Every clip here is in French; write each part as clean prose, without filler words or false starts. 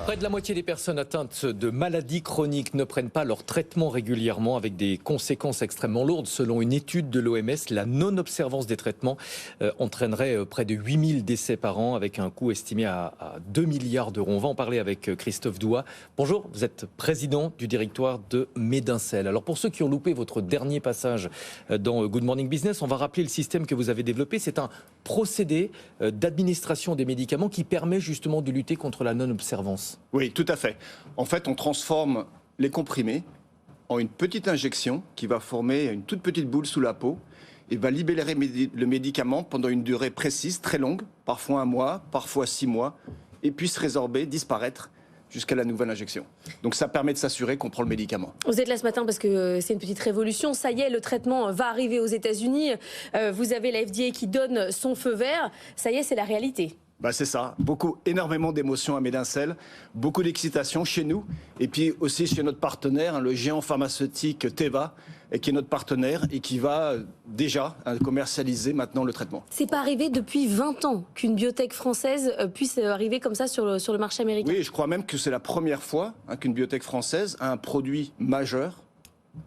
Près de la moitié des personnes atteintes de maladies chroniques ne prennent pas leur traitement régulièrement, avec des conséquences extrêmement lourdes. Selon une étude de l'OMS, la non-observance des traitements entraînerait près de 8000 décès par an, avec un coût estimé à 2 milliards d'euros. On va en parler avec Christophe Doua. Bonjour, vous êtes président du directoire de Medincell. Alors pour ceux qui ont loupé votre dernier passage dans Good Morning Business, on va rappeler le système que vous avez développé. C'est un procédé d'administration des médicaments qui permet justement de lutter contre la non-observance. Oui, tout à fait. En fait, on transforme les comprimés en une petite injection qui va former une toute petite boule sous la peau et va libérer le médicament pendant une durée précise, très longue, parfois 1 mois, parfois 6 mois, et puis se résorber, disparaître jusqu'à la nouvelle injection. Donc ça permet de s'assurer qu'on prend le médicament. Vous êtes là ce matin parce que c'est une petite révolution. Ça y est, le traitement va arriver aux États-Unis. Vous avez la FDA qui donne son feu vert. Ça y est, c'est la réalité. C'est ça, énormément d'émotions à Medincell, beaucoup d'excitation chez nous, et puis aussi chez notre partenaire, le géant pharmaceutique Teva, qui est notre partenaire et qui va déjà commercialiser maintenant le traitement. C'est pas arrivé depuis 20 ans qu'une biotech française puisse arriver comme ça sur le marché américain. Oui, je crois même que c'est la première fois qu'une biotech française a un produit majeur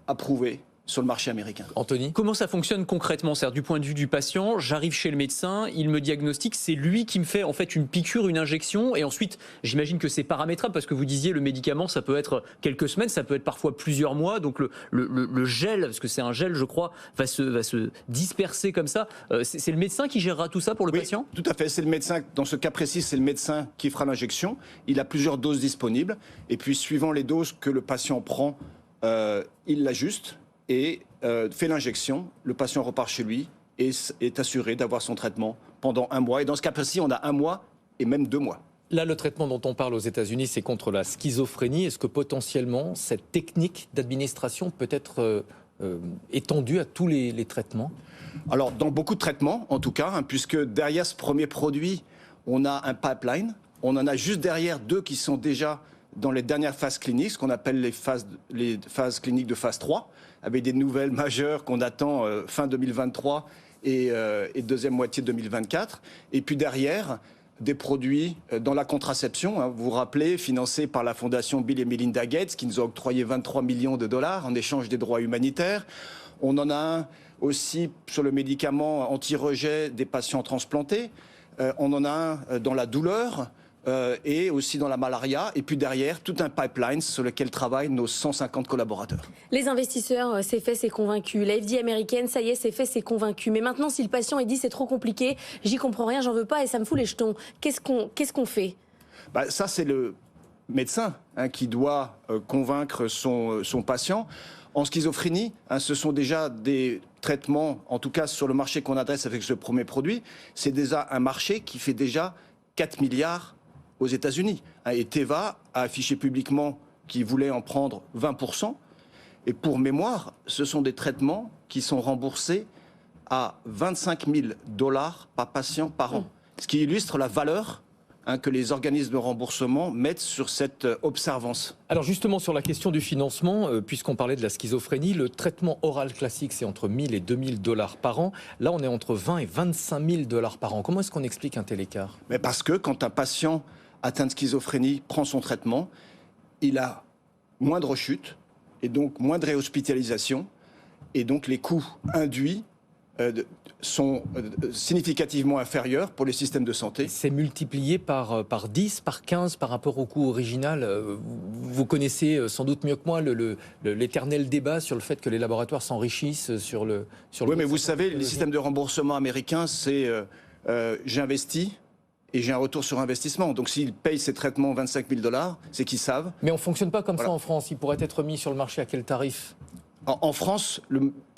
approuvé sur le marché américain. Anthony ? Comment ça fonctionne concrètement? C'est-à-dire du point de vue du patient, j'arrive chez le médecin, il me diagnostique, c'est lui qui me fait en fait une piqûre, une injection, et ensuite j'imagine que c'est paramétrable parce que vous disiez le médicament ça peut être quelques semaines, ça peut être parfois plusieurs mois, donc le gel, parce que c'est un gel je crois, va se disperser comme ça. C'est le médecin qui gérera tout ça pour le patient? Tout à fait, c'est le médecin, dans ce cas précis c'est le médecin qui fera l'injection, il a plusieurs doses disponibles, et puis suivant les doses que le patient prend, il l'ajuste, et fait l'injection, le patient repart chez lui et est assuré d'avoir son traitement pendant 1 mois. Et dans ce cas précis, on a 1 mois et même 2 mois. Là, le traitement dont on parle aux États-Unis, c'est contre la schizophrénie. Est-ce que potentiellement, cette technique d'administration peut être étendue à tous les traitements? Alors, dans beaucoup de traitements, en tout cas, puisque derrière ce premier produit, on a un pipeline. On en a juste derrière 2 qui sont déjà dans les dernières phases cliniques, ce qu'on appelle les phases cliniques de phase 3, avec des nouvelles majeures qu'on attend fin 2023 et deuxième moitié 2024. Et puis derrière, des produits dans la contraception, vous vous rappelez, financés par la fondation Bill et Melinda Gates, qui nous a octroyé 23 millions de dollars en échange des droits humanitaires. On en a un aussi sur le médicament anti-rejet des patients transplantés. On en a un dans la douleur. Et aussi dans la malaria, et puis derrière, tout un pipeline sur lequel travaillent nos 150 collaborateurs. Les investisseurs, c'est fait, c'est convaincu. La FDA américaine, ça y est, c'est fait, c'est convaincu. Mais maintenant, si le patient il dit c'est trop compliqué, j'y comprends rien, j'en veux pas et ça me fout les jetons, qu'est-ce qu'on fait? Ça, c'est le médecin qui doit convaincre son patient. En schizophrénie, ce sont déjà des traitements, en tout cas sur le marché qu'on adresse avec ce premier produit, c'est déjà un marché qui fait déjà 4 milliards aux États-Unis. Et Teva a affiché publiquement qu'il voulait en prendre 20%. Et pour mémoire, ce sont des traitements qui sont remboursés à 25 000 $ par patient par an. Ce qui illustre la valeur que les organismes de remboursement mettent sur cette observance. Alors justement, sur la question du financement, puisqu'on parlait de la schizophrénie, le traitement oral classique, c'est entre 1 000 et 2 000 $ par an. Là, on est entre 20 et 25 000 $ par an. Comment est-ce qu'on explique un tel écart? Mais parce que quand un patient atteint de schizophrénie prend son traitement, il a moins de rechutes, et donc moins de réhospitalisation, et donc les coûts induits sont significativement inférieurs pour les systèmes de santé. C'est multiplié par 10, par 15 par rapport au coût original. Vous connaissez sans doute mieux que moi l'éternel débat sur le fait que les laboratoires s'enrichissent sur le... Oui, mais vous savez, les systèmes de remboursement américains, c'est j'investis et j'ai un retour sur investissement. Donc s'ils payent ces traitements 25 000 $, c'est qu'ils savent. Mais on ne fonctionne pas comme ça en France. Il pourrait être mis sur le marché à quel tarif? En France,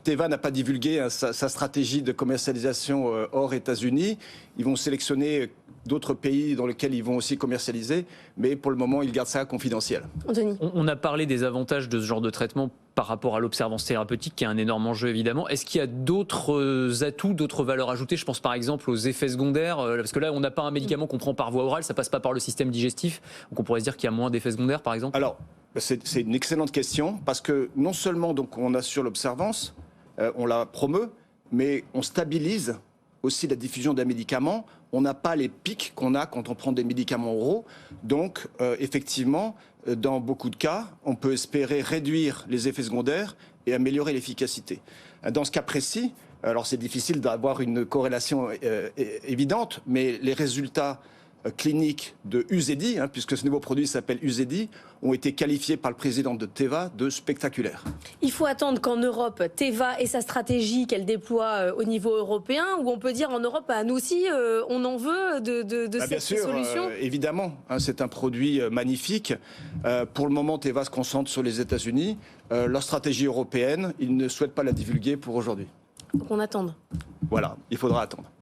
Teva n'a pas divulgué sa stratégie de commercialisation hors États-Unis. Ils vont sélectionner d'autres pays dans lesquels ils vont aussi commercialiser, mais pour le moment, ils gardent ça confidentiel. Anthony. On a parlé des avantages de ce genre de traitement par rapport à l'observance thérapeutique, qui est un énorme enjeu évidemment. Est-ce qu'il y a d'autres atouts, d'autres valeurs ajoutées? Je pense par exemple aux effets secondaires, parce que là, on n'a pas un médicament qu'on prend par voie orale, ça passe pas par le système digestif, donc on pourrait se dire qu'il y a moins d'effets secondaires par exemple. Alors, c'est une excellente question, parce que non seulement donc, on assure l'observance, on la promeut, mais on stabilise aussi la diffusion d'un médicament on n'a pas les pics qu'on a quand on prend des médicaments oraux. Donc, effectivement, dans beaucoup de cas, on peut espérer réduire les effets secondaires et améliorer l'efficacité. Dans ce cas précis, alors c'est difficile d'avoir une corrélation évidente, mais les résultats cliniques de Uzedy, puisque ce nouveau produit s'appelle Uzedy, ont été qualifiés par le président de Teva de spectaculaires. Il faut attendre qu'en Europe, Teva ait sa stratégie qu'elle déploie au niveau européen, ou on peut dire en Europe, nous aussi, on en veut de cette solution. Évidemment, c'est un produit magnifique. Pour le moment, Teva se concentre sur les États-Unis. Leur stratégie européenne, ils ne souhaitent pas la divulguer pour aujourd'hui. Donc on attend. Voilà, il faudra attendre.